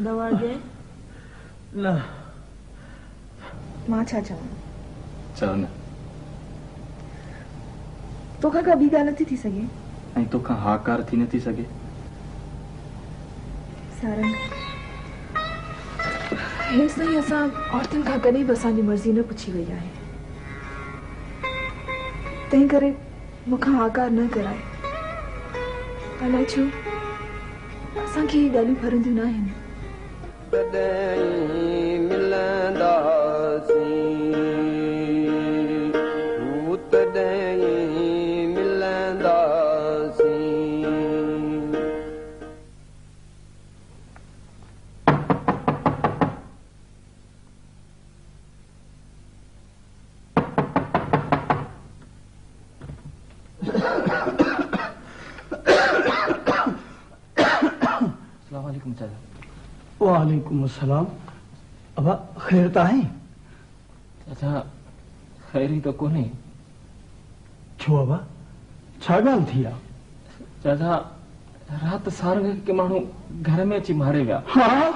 दवा दे न मां छा चवां चओ न तोखां का ॿी ॻाल्हि नथी थी सघे ऐं तोखां हाकार थी नथी सघे सारंग हेसि ताईं असां औरतुनि खां कॾहिं बि असांजी मर्ज़ी न पुछी वई आहे तंहिं करे मूंखां हाकार न कराए अलाए छो असांखे हीअ ॻाल्हियूं फरंदियूं न आहिनि वालेकुम अस्सलाम अबा खैर त आहे चाचा खैरी तो कोन्हे छो अबा छा ॻाल्हि थी आहे चाचा रात सारंग के माण्हू घर में अची मारे विया हाँ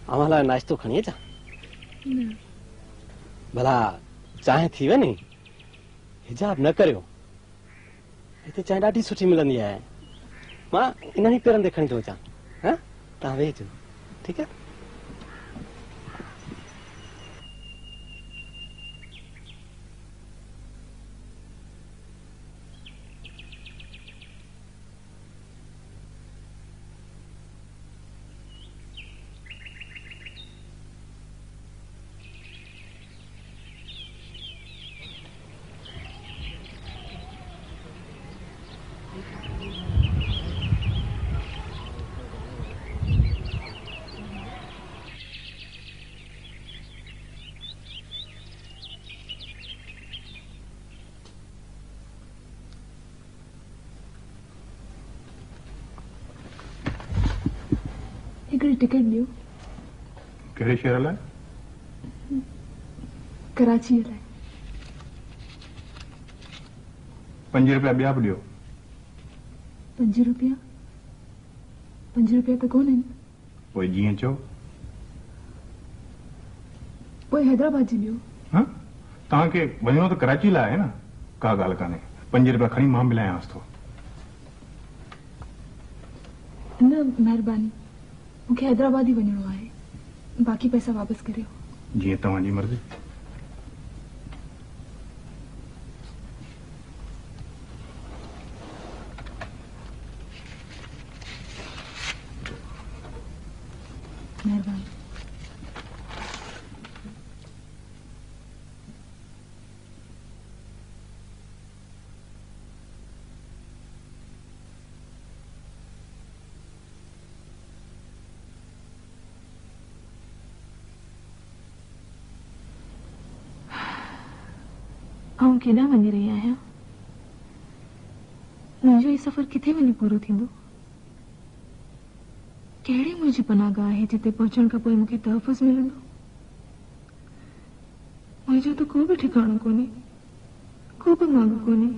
आम्हाला नाश्तो खणी अचां भला चांहि थी वञे हिजाब न करियो हिते चांहि ॾाढी सुठी मिलंदी आहे मां इन्हनि पेरनि ते खणी थो अचां हा तव्हां वेहिजो ठीकु आहे हिकिड़ी टिकट ॾियो कहिड़े शहर लाइ कराची लाइ 5 रुपया ॿिया बि ॾियो 5 रुपया त कोन आहिनि पोइ जीअं चओ पोइ हैदराबाद जी ॾियो हाँ तव्हांखे वञिणो त कराची लाइ आहे न का ॻाल्हि कान्हे 5 रुपया खणी मां मिलायांसि थो न महिरबानी मूंखे हैदराबाद ई वञिणो आहे बाक़ी पैसा वापस करियो जीअं तव्हांजी मर्ज़ी महिरबानी आऊं केॾां वञी रही आहियां मुंहिंजो ही सफ़र किथे वञी पूरो थींदो कहिड़ी मुंहिंजी पनाहगाह आहे जिते पहुचण खां पोइ मूंखे तहफ़ुज़ मिलंदो मुंहिंजो त को बि ठिकाणो कोन्हे को बि मांग कोन्हे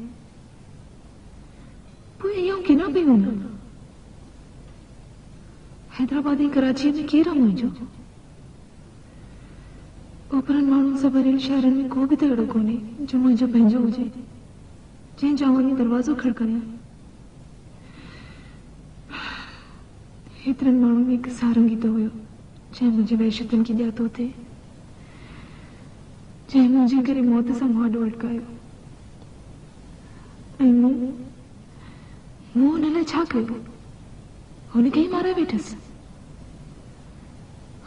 पोइ इहो केॾां पई वञा हैदराबाद ऐं कराची में केरु आहे मुंहिंजो ओपरनि माण्हुनि सां भरियल शहरनि में को बि त अहिड़ो कोन्हे जो मुंहिंजो पंहिंजो हुजे जंहिं जा वञी दरवाज़ो खड़कायां हेतिरनि माण्हुनि में हिकु सारंगी त हुयो जंहिं मुंहिंजे वहशतनि खे ॼातो थिए जंहिं मुंहिंजे करे मौत सां मुआॾो अटकायो ऐं मूं हुन लाइ छा कयो हुनखे ई मारे वेठसि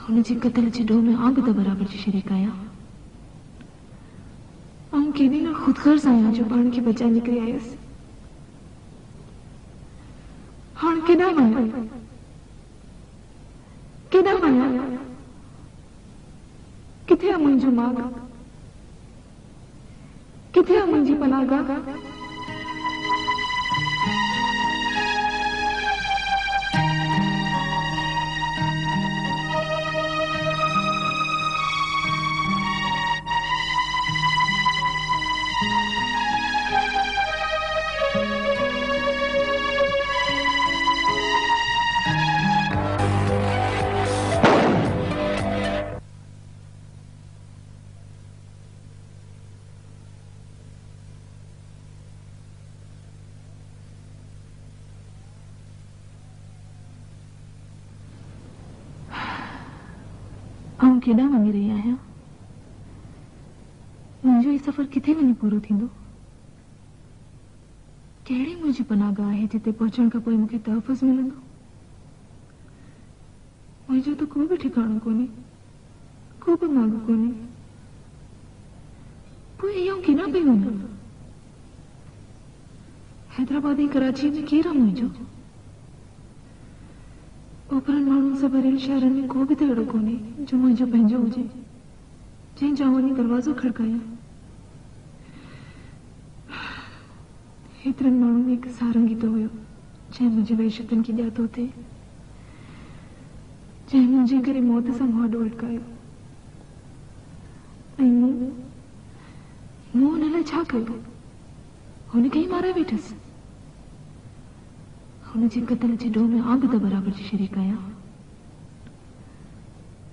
हुनजे क़त्ल जे ॾोह में आउं बि त बराबरि जी शरीक आहियां। आउं केॾी न ख़ुदगर्ज़ आहियां जो पाण खे बचाए निकिरी आयसि। हाणे केॾां वञां? केॾां वञां? किथे आहे मुंहिंजो माॻ? किथे आहे मुंहिंजी पनाहगाह? आउं केॾां वञी रही आहियां? मुंहिंजो ही सफ़र किथे वञी पूरो थींदो? कहिड़ी मुंहिंजी पनाहगाह आहे जिते पहुचण खां पोइ मूंखे तहफ़ुज़ मिलंदो? मुंहिंजो त को बि ठिकाणो कोन्हे, को बि माॻ कोन्हे। पोइ इहो केॾां पई वञां? हैदराबाद ऐं कराची में केरु आहे मुंहिंजो? ओपरनि माण्हुनि सां भरियल शहरनि में को बि त अहिड़ो कोन्हे जो मुंहिंजो पंहिंजो हुजे, जंहिं जां वञी दरवाज़ो खड़कायां। हेतिरनि माण्हुनि में हिकु सारंगी त हुयो जंहिं मुंहिंजे वहशतनि खे ॼातो थिए, जंहिं मुंहिंजे करे मौत सां मुंहुं अटकायो। ऐं मूं हुन लाइ छा कयो? हुनखे ई मारे वेठसि। हुनजे क़त्ल जे ॾोह में आउं बि त बराबरि जी शरीक आहियां।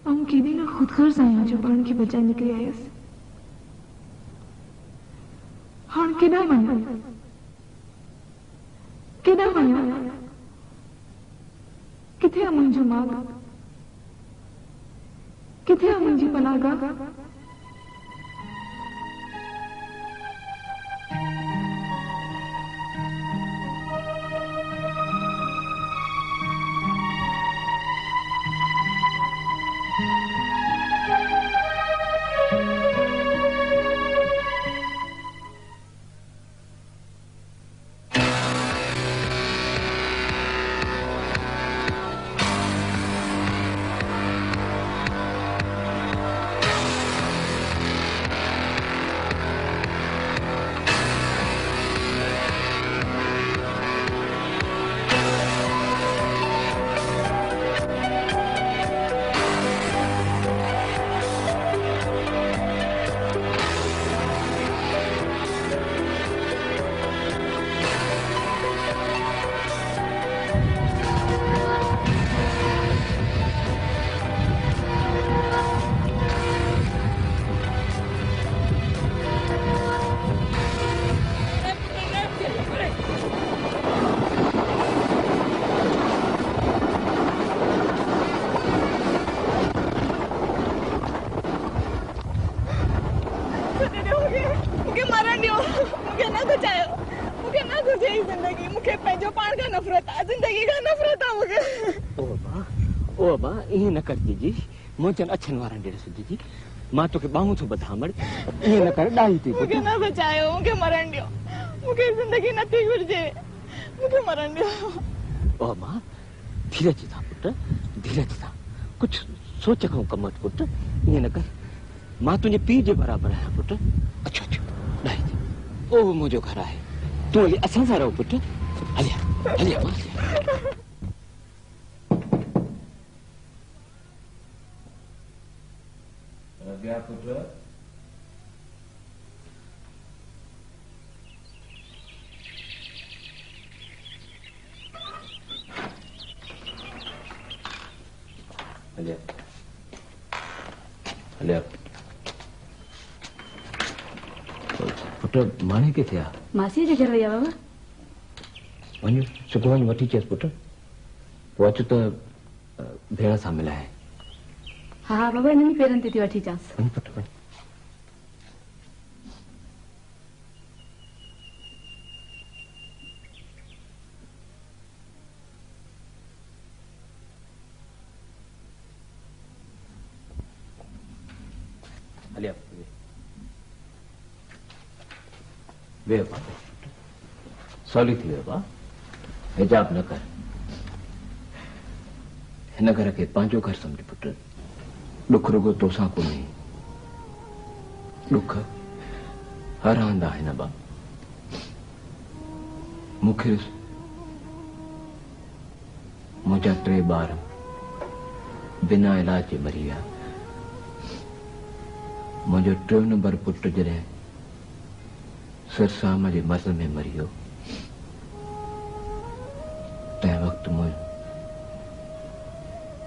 आउं केॾी न ख़ुदगर्ज़ आहियां जो पाण खे बचाए निकिरी आयसि। हाणे केॾां वञां? केॾां वञां? किथे आहे मुंहिंजो माॻ? किथे आहे मुंहिंजी पनाहगाह? ईअं न कर दीदी, मोचन अछन वारा डेढ़ दीदी, मां तोखे बाहूं थो बधामड़, ईअं न कर ॾाही थी। मूंखे न बचायो, मूंखे मरण ॾियो, मूंखे ज़िंदगी नथी घुरिजे, मूंखे मरण ॾियो। ओ मां धीरज था पुट, धीरज था, कुछ सोच खां कम वठ पुट, ईअं न कर। मां तुंहिंजे पीउ जे बराबरि आहियां पुट। अचो अचो ॾाही थी, ओ मुंहिंजो घर आहे, तूं हली असां सां रहो पुट। हलिया हलिया मां हलिया। गया पुत्र हलिया हलिया। पुत्र माने किथे आ? मासी जे घर विया बाबा। वञ सुको वञ वठी अचेसि पुट, पोइ अच त भेण सां मिलाए। हाँ बाबा इन्हनि पेरनि ते थी वठी अचांसि। वञ पुट वञ। हलिया वे सवली थी वे हिजाब न कर हिन घर के पंहिंजो घर समझ पुट दुख रुगो तोसां को नहीं दुख हर हंध आहिनि बा मूंखे मुंहिंजा 3 ॿार बिना इलाज जे मरी विया मुंहिंजो 3 नंबर पुट जॾहिं सिरसाम जे मर्ज़ में मरी वियो तंहिं वक़्तु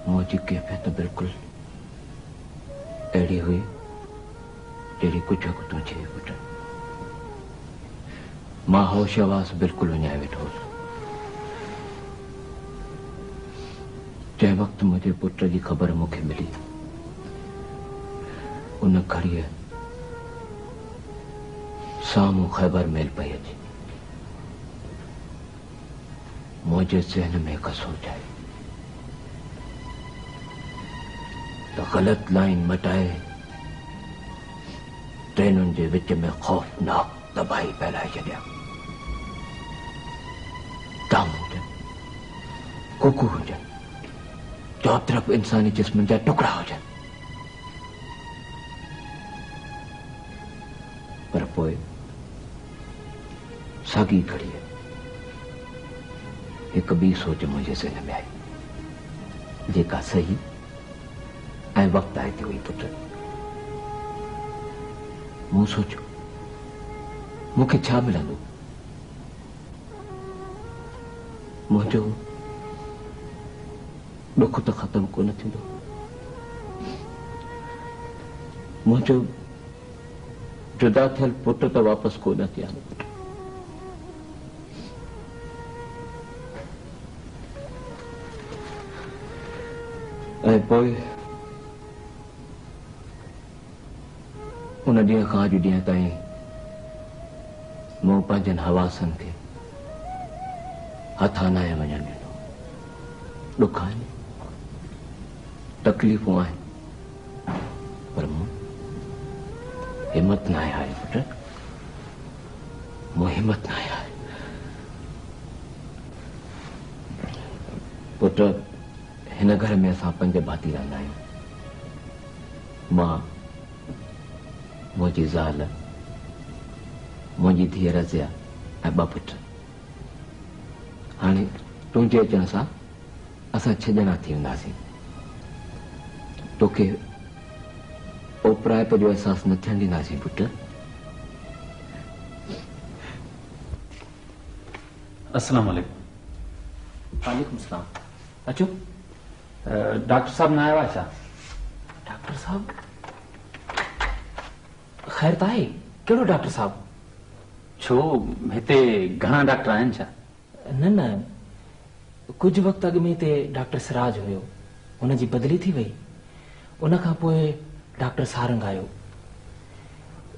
मुंहिंजी कैफ़ियत बिल्कुलु अहिड़ी हुई जहिड़ी कुझु वक़्तु तूं चई पुट मां होश आवाज़ बिल्कुलु विञाए वेठो हुउसि जंहिं वक़्तु मुंहिंजे पुट जी ख़बर मूंखे मिली उन घड़ीअ साम्हूं ख़ैबर मेल पई अचे मुंहिंजे ज़हन में हिकु सोच आई त ग़लति लाइन मटाए ट्रेनुनि जे विच में ख़ौफ़नाक तबाही फैलाए छॾिया दाम हुजनि कुकू हुजनि चौ तरफ़ इंसानी जिस्म जा टुकड़ा हुजनि पर पोइ साॻी घड़ीअ हिकु ॿी सोच मुंहिंजे ज़हन में आई जेका सही ऐं वक़्तु आहे ते हुई पुट मूं सोचियो मूंखे छा मिलंदो मुंहिंजो दुख त ख़तम कोन थींदो मुंहिंजो जुदा थियल पुट त वापसि कोन थिया ऐं पोइ उन ॾींहं खां अॼु ॾींहं ताईं मूं पंहिंजनि हवासनि खे हथ हणाए वञणु ॾिनो ॾुख आहिनि तकलीफ़ूं आहिनि पर मूं हिमत न आहे पुट मूं हिमत न आहे पुट हिन घर में असां 5 भाती रहंदा आहियूं मां मुंहिंजी ज़ाल मुंहिंजी धीअ रज़िया ऐं 2 पुट हाणे तुंहिंजे अचण सां असां 6 ॼणा थी वेंदासीं तोखे ओपराइप जो अहसासु न थियणु ॾींदासीं पुट अस्सलाम वालेकुम वालेकुम सलाम अचो डॉक्टर साहब न आयो आहे छा डॉक्टर साहब ख़ैर त आहे कहिड़ो डॉक्टर साहब छो हिते घणा डॉक्टर आहिनि छा न न कुझु वक़्तु अॻु में हिते डॉक्टर सिराज हुयो हुनजी बदिली थी वई उन खां पोइ डॉक्टर सारंग आयो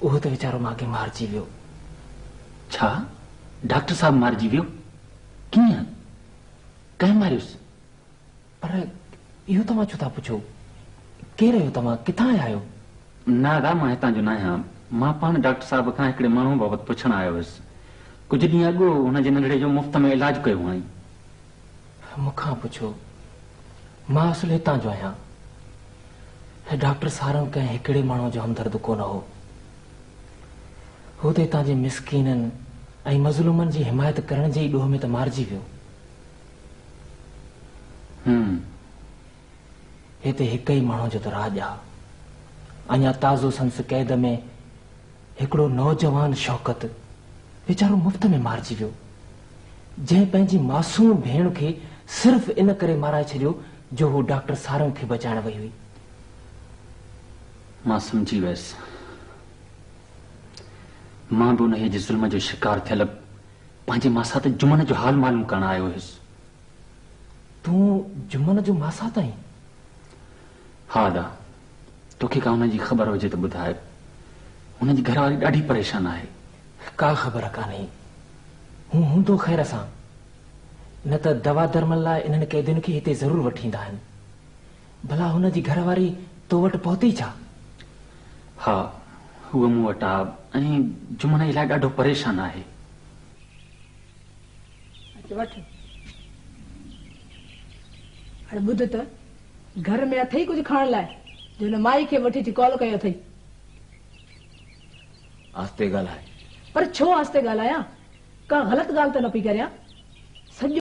उहो त वीचारो मांखे मारिजी वियो छा डॉक्टर साहब मारिजी वियो कीअं कंहिं मारियुसि पर इहो तव्हां छो था पुछो केरु आहियो तव्हां किथां आया आहियो न दादा मां हितां जो न आहियां मां पाण डॉक्टर साहब खां हिकिड़े माण्हू बाबति पुछण आयो हुयुसि कुझु ॾींहं अॻु हुनजे नंढड़े जो मुफ़्त में इलाज कयो हुअईं मूंखां पुछो मां असुल हितां जो आहियां डॉक्टर सारंग कंहिं हिकिड़े माण्हू जो हमदर्द कोन हो हू त हितां जे मिसकीननि ऐं मज़लूमनि जी हिमायत करण जे ई ॾोह में त मारिजी वियो हिते हिक ई माण्हू जो त राज आहे अञा ताज़ो संस कैद में हिकिड़ो नौजवान शौकत वीचारो मुफ़्त में मारिजी वियो जंहिं पंहिंजी मासूम भेण खे सिर्फ़ इन करे माराए छॾियो जो हू डॉक्टर सारंग खे बचाइण वई हुई मां सम्झी वियसि मां बि उन जे ज़ुल्म जो शिकार थियल पंहिंजे मासात जुमन जो हाल मालूम करण आयो हुयुसि तूं जुमन जो मासात आहीं हा दा तोखे का हुनजी ख़बर हुजे त ॿुधाए हुनजी घरवारी ॾाढी परेशान आहे का ख़बर कान्हे हू हूंदो ख़ैर सां न त दवा दरमल लाइ इन्हनि कैदियुनि खे हिते ज़रूरु वठी ईंदा आहिनि भला हुनजी घरवारी तो वटि पहुती छा हा उहो मूं वटि आहे ऐं जुमन इलाही ॾाढो परेशान आहे। वठ हाणे ॿुध त घर में अथई कुझु खाइण लाइ जो हिन माई खे वठी कॉल कयो अथई। आस्ते ॻाल्हाए। पर छो आस्ते ॻाल्हायां? का ग़लति ॻाल्हि त न पई करियां?